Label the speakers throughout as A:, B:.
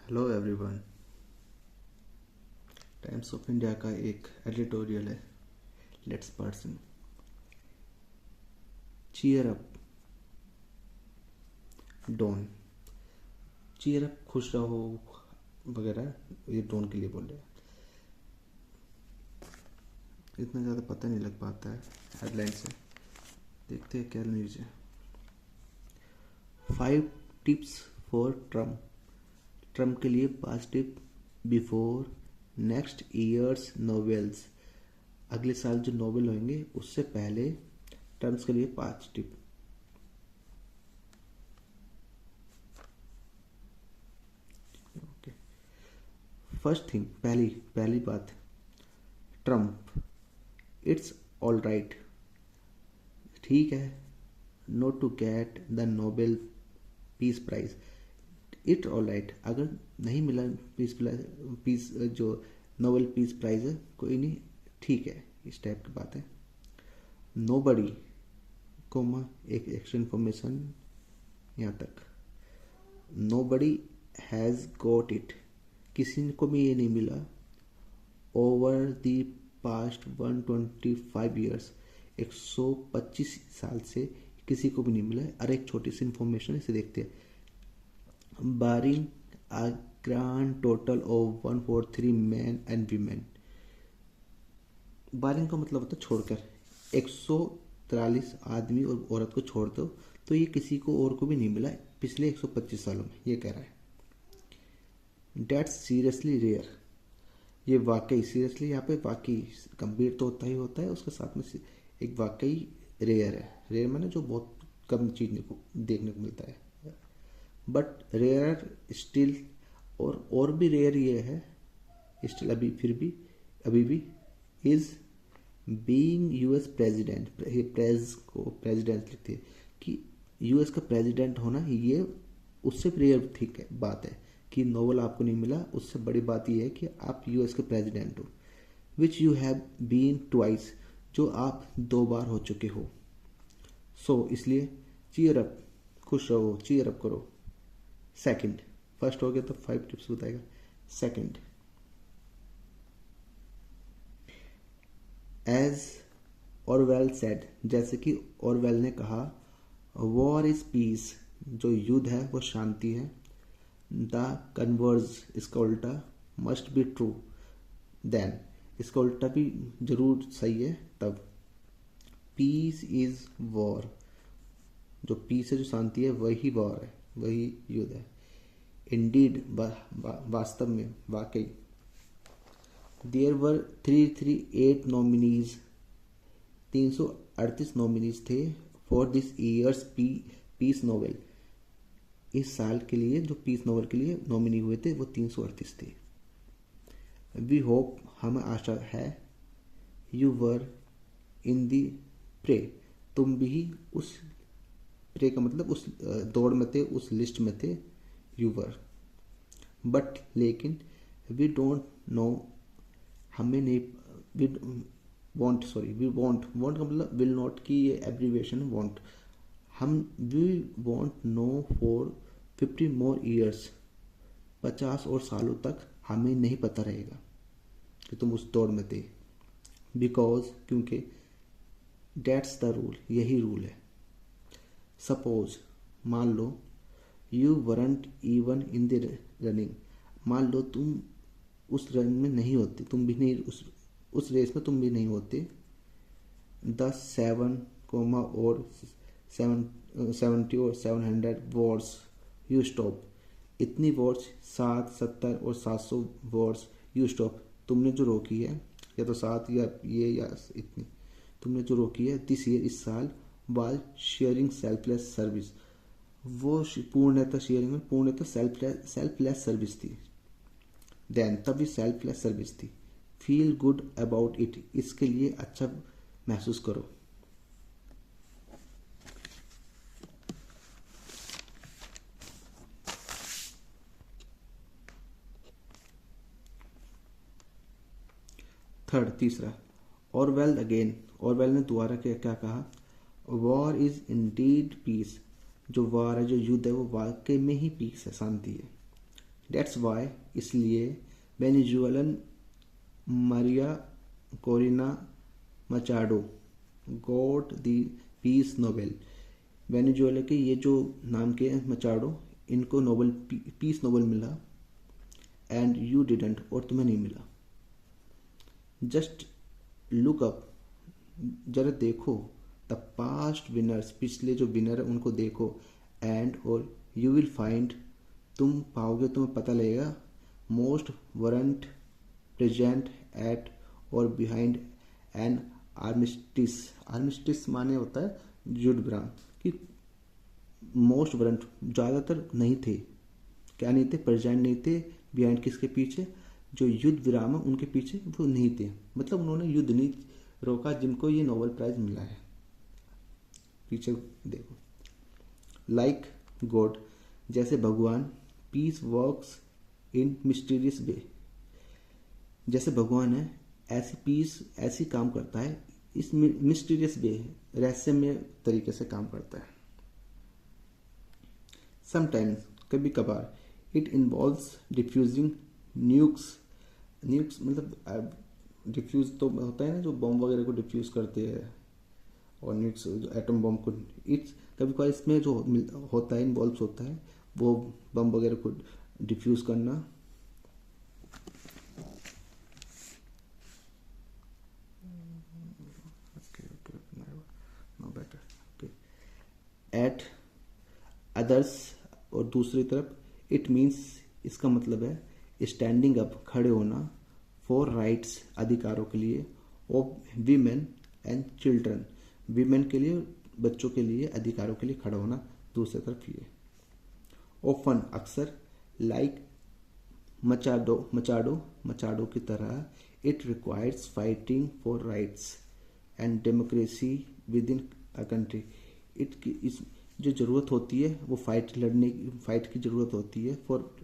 A: Hello everyone. Times of India का एक editorial है, let's person cheer up Don. Cheer up, खुश रहो वगैरह, ये डॉन के लिए बोल रहे हैं। इतना ज़्यादा पता नहीं लग पाता है हेडलाइन से। देखते हैं क्या न्यूज़ है। 5 टिप्स फॉर ट्रम्प। ट्रम्प के लिए 5 tip before next years novels. अगले साल जो नोवेल होंगे उससे पहले ट्रम्प के लिए 5 टिप। फर्स्ट थिंग, पहली बात, ट्रम्प, इट्स ऑल राइट, ठीक है, not to get the Nobel peace prize. It all right, अगर नहीं मिला पीस जो नोबेल पीस प्राइज है, कोई नहीं, ठीक है, इस टाइप की बात है। नो बडी कोमा एक एक्स्ट्रा इन्फॉर्मेशन यहाँ तक, nobody has got it, किसी को भी ये नहीं मिला। ओवर द पास्ट 125 ईयर्स, 125 साल से किसी को भी नहीं मिला। और एक छोटी सी इंफॉर्मेशन इसे देखते हैं। Barring a grand total of 143 men and women. Barring का मतलब होता है छोड़कर, 143 आदमी और औरत को छोड़ दो तो ये किसी को और को भी नहीं मिला पिछले 125 सालों में, ये कह रहा है। डेट्स सीरियसली रेयर, ये वाकई सीरियसली, यहाँ पे वाकई गंभीर तो होता ही होता है, उसके साथ में एक वाकई रेयर है। रेयर माने जो बहुत कम चीज को देखने को मिलता है, बट रेयर स्टिल, और भी रेयर ये है स्टिल, अभी फिर भी अभी भी, is being US president. Praise को प्रेसिडेंट लिखते हैं कि यूएस का प्रेसिडेंट होना, ये उससे भी रेयर ठीक है बात है कि नोबेल आपको नहीं मिला। उससे बड़ी बात यह है कि आप यूएस के प्रेसिडेंट हो, which you have been twice, जो आप 2 बार हो चुके हो। सो इसलिए चीयर अप, खुश रहो, चीयर अप करो। सेकंड, फर्स्ट हो गया तो 5 टिप्स बताएगा। सेकंड, एज ऑरवेल सेड, जैसे कि ऑरवेल ने कहा, वॉर इज पीस, जो युद्ध है वो शांति है। द कन्वर्स, इसका उल्टा, मस्ट बी ट्रू, देन, इसका उल्टा भी जरूर सही है तब। पीस इज वॉर, जो पीस है, जो शांति है, वही वॉर है, वही युद्ध है। इंडीड, वास्तव में, वाकई। देयर वर 338 नॉमिनीज, 338 नॉमिनीज थे for this year's peace Nobel. इस साल के लिए जो पीस नोवेल के लिए नॉमिनी हुए थे वो 338 थे। वी होप, हमें आशा है, you were in the prey, तुम भी उस प्रे का मतलब उस दौड़ में थे, उस लिस्ट में थे, यू वर। बट लेकिन वी डोंट नो, हमें नहीं, we won't, sorry, we won't का मतलब विल नॉट की ये एब्रीविएशन है, वॉन्ट। हम we won't know for 50 more years, 50 और सालों तक हमें नहीं पता रहेगा कि तुम उस दौड़ में थे। बिकॉज, क्योंकि, डेट्स द रूल, यही रूल है। सपोज, मान लो, you weren't even in the running, मान लो तुम उस रन में नहीं होते, तुम भी नहीं उस रेस में तुम भी नहीं होते। द 7 कोमा और 70 और 700 वॉर्ड्स यू स्टॉप, इतनी वॉर्ड्स, 7, 70 और 700 वॉर्ड्स यू स्टॉप, तुमने जो रोकी है, या तो 7 या ये या इतनी तुमने जो रोकी है, दिस ईयर, इस साल, वाल शेयरिंग सेल्फलेस सर्विस, वो पूर्णतः शेयरिंग में पूर्णतः सेल्फलेस सर्विस थी। देन, तभी सेल्फलेस सर्विस थी। फील गुड अबाउट इट, इसके लिए अच्छा महसूस करो। थर्ड, तीसरा, ऑरवेल अगेन, ऑरवेल ने दोबारा क्या कहा, वॉर इज इंडीड पीस, जो वार है, जो युद्ध है, वो वाकई में ही पीस है, शांति है। That's why इसलिए Venezuelan Maria Corina Machado got the peace Nobel. Venezuela के ये जो नाम के हैं मचाडो, इनको नोबेल पीस नोबेल मिला, एंड यू डिडंट, और तुम्हें नहीं मिला। जस्ट लुक अप, जरा देखो, द पास्ट विनर्स, पिछले जो विनर है उनको देखो, एंड और यू विल फाइंड, तुम पाओगे, तुम्हें पता लगेगा, मोस्ट वरंट प्रेजेंट एट और बिहाइंड एन आर्मिस्टिस। आर्मिस्टिस माने होता है युद्ध विराम, कि मोस्ट वरंट ज़्यादातर नहीं थे, क्या नहीं थे, प्रेजेंट नहीं थे, बिहाइंड किसके पीछे, जो युद्ध विराम है उनके पीछे वो नहीं थे, मतलब उन्होंने युद्ध नहीं रोका जिनको ये नोबेल प्राइज मिला है। पीछे देखो, लाइक गॉड, जैसे भगवान, पीस वर्क्स इन मिस्टीरियस वे, जैसे भगवान है ऐसे पीस ऐसी काम करता है, इस मिस्टीरियस वे, रहस्यमय तरीके से काम करता है। समटाइम्स, कभी कभार, it involves defusing nukes, nukes मतलब डिफ्यूज तो होता है ना, जो बॉम्ब वगैरह को डिफ्यूज करते हैं, और न्यूक्स एटम बॉम्ब को, इट्स कभी कभार इसमें जो होता है, इन्वॉल्व होता है, वो बम वगैरह को डिफ्यूज करना। एट अदर्स, और दूसरी तरफ, इट मीन्स, इसका मतलब है स्टैंडिंग अप, खड़े होना, फॉर राइट्स, अधिकारों के लिए, of women and children, women के लिए, बच्चों के लिए, अधिकारों के लिए खड़ा होना, दूसरी तरफ ये। ओफन, अक्सर, लाइक मचाडो की तरह, it requires fighting for rights and democracy with in a country, इस जो ज़रूरत होती है वो फाइट की ज़रूरत होती है, फॉर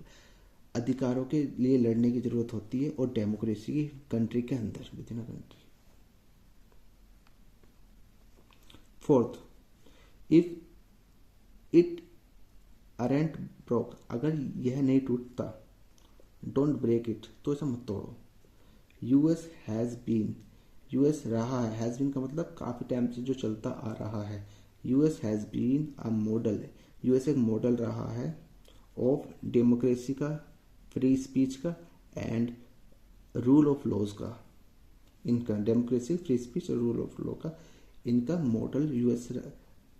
A: अधिकारों के लिए लड़ने की ज़रूरत होती है, और डेमोक्रेसी की कंट्री के अंदर, with in a country. Fourth, if it aren't broke, अगर यह नहीं टूटता, डोंट ब्रेक इट, तो इसे मत तोड़ो। यूएस हैज़ बीन, यूएस रहा है, हैज़ बीन का मतलब काफ़ी टाइम से जो चलता आ रहा है, US has been a model, US एक मॉडल रहा है, ऑफ डेमोक्रेसी का, फ्री स्पीच का, एंड रूल ऑफ लॉज का, इनका डेमोक्रेसी, फ्री स्पीच और रूल ऑफ लॉ का, इनका मॉडल यूएस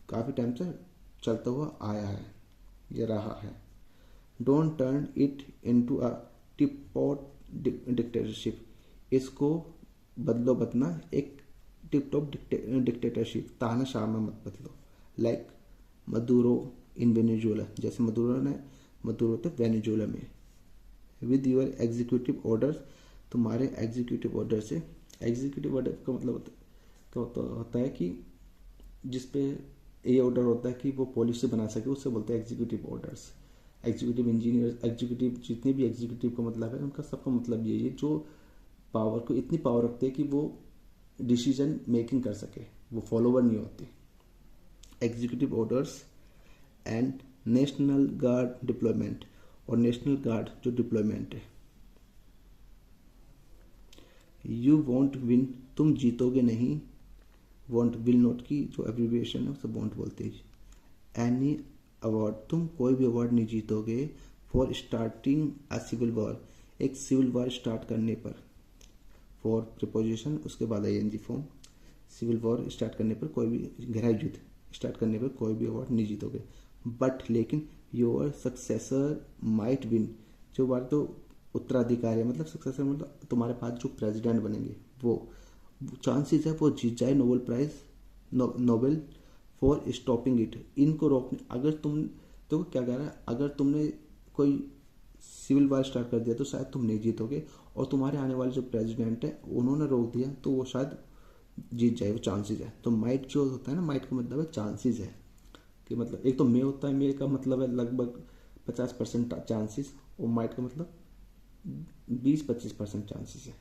A: काफ़ी टाइम से चलता हुआ आया है, ये रहा है। Don't turn it into a tip top dictatorship, इसको बदलो बदना एक टिप-टॉप डिक्टेटरशिप, तानाशाह में मत बदलो। लाइक मदुरो इन वेनेजुएला, जैसे मदुरो थे वेनेजुएला में। विद योर एग्जीक्यूटिव ऑर्डर्स, तुम्हारे एग्जीक्यूटिव ऑर्डर से, एग्जीक्यूटिव ऑर्डर का मतलब होता है कि जिस पे ये ऑर्डर होता है कि वो पॉलिसी बना सके, उससे बोलते हैं executive orders. Executive engineer, executive, जितने भी एग्जीक्यूटिव का मतलब है, उनका सबका मतलब यही है, जो पावर को इतनी पावर रखते हैं कि वो डिसीजन मेकिंग कर सके, वो फॉलोवर नहीं होते। Executive orders and national guard deployment, और नेशनल गार्ड जो डिप्लॉयमेंट है। यू वॉन्ट विन, तुम जीतोगे नहीं, वॉन्ट विल नॉट की जो एब्रीविएशन है उसे वॉन्ट बोलते हैं। एनी अवार्ड, तुम कोई भी अवार्ड नहीं जीतोगे, for starting a civil war, एक सिविल वॉर स्टार्ट करने पर, फॉर प्रिपोजिशन उसके बाद ING form, civil war start करने पर, कोई भी गहरा युद्ध स्टार्ट करने पर कोई भी अवार्ड नहीं जीतोगे। बट लेकिन योर सक्सेसर माइट विन, जो बार तो उत्तराधिकारी है, मतलब सक्सेसर मतलब तुम्हारे पास जो प्रेसिडेंट बनेंगे, वो चांसेस है वो जीत जाए Nobel prize, Nobel for stopping it, इनको रोकने। अगर तुम तो क्या कह रहा है, अगर तुमने कोई सिविल वार स्टार्ट कर दिया तो शायद तुम नहीं जीतोगे, और तुम्हारे आने वाले जो प्रेसिडेंट है उन्होंने रोक दिया तो वो शायद जीत जाए, वो चांसेस है। तो माइट जो होता है ना, माइट का मतलब है चांसेस है, कि मतलब एक तो मे होता है, मे का मतलब है लगभग 50% चांसेस, और माइट का मतलब 20-25% चांसेस है।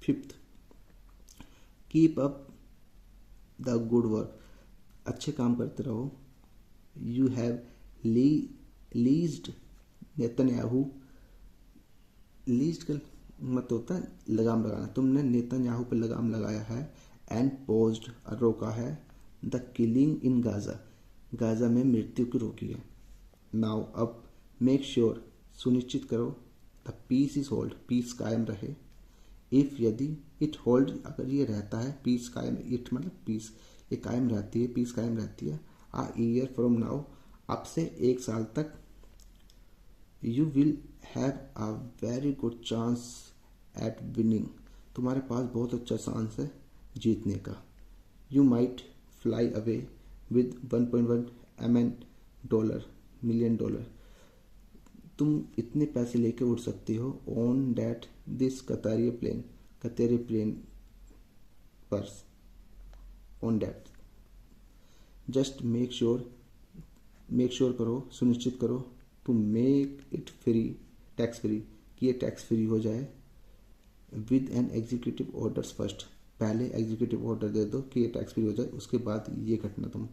A: Fifth, keep up the good work, अच्छे काम करते रहो। You have leased Netanyahu, leased का मत होता है लगाम लगाना, तुमने नेतन्याहू पर लगाम लगाया है। एंड पोज्ड रोका है the killing in Gaza, Gaza में मृत्यु की रोकी है। नाउ अब मेक श्योर सुनिश्चित करो the peace is hold, peace कायम रहे। इफ यदि इट होल्ड, अगर ये रहता है पीस कायम, इट मतलब पीस, ये कायम रहती है, पीस कायम रहती है। आ ईयर फ्रॉम नाउ, अब से 1 साल तक। You will have a very good chance at winning, तुम्हारे पास बहुत अच्छा चांस है जीतने का। You might fly away with 1.1 million dollar, तुम इतने पैसे लेके उड़ सकते हो on that this Qatari plane पर, on that. Just make sure करो, सुनिश्चित करो to make it free, tax free, कि ये टैक्स फ्री हो जाए। With an executive orders first, पहले एग्जीक्यूटिव ऑर्डर दे दो कि ये टैक्स फ्री हो जाए, उसके बाद ये घटना तुम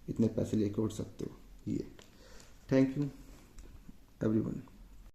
A: इतने पैसे लेके उड़ सकते हो। ये थैंक यू एवरीवन।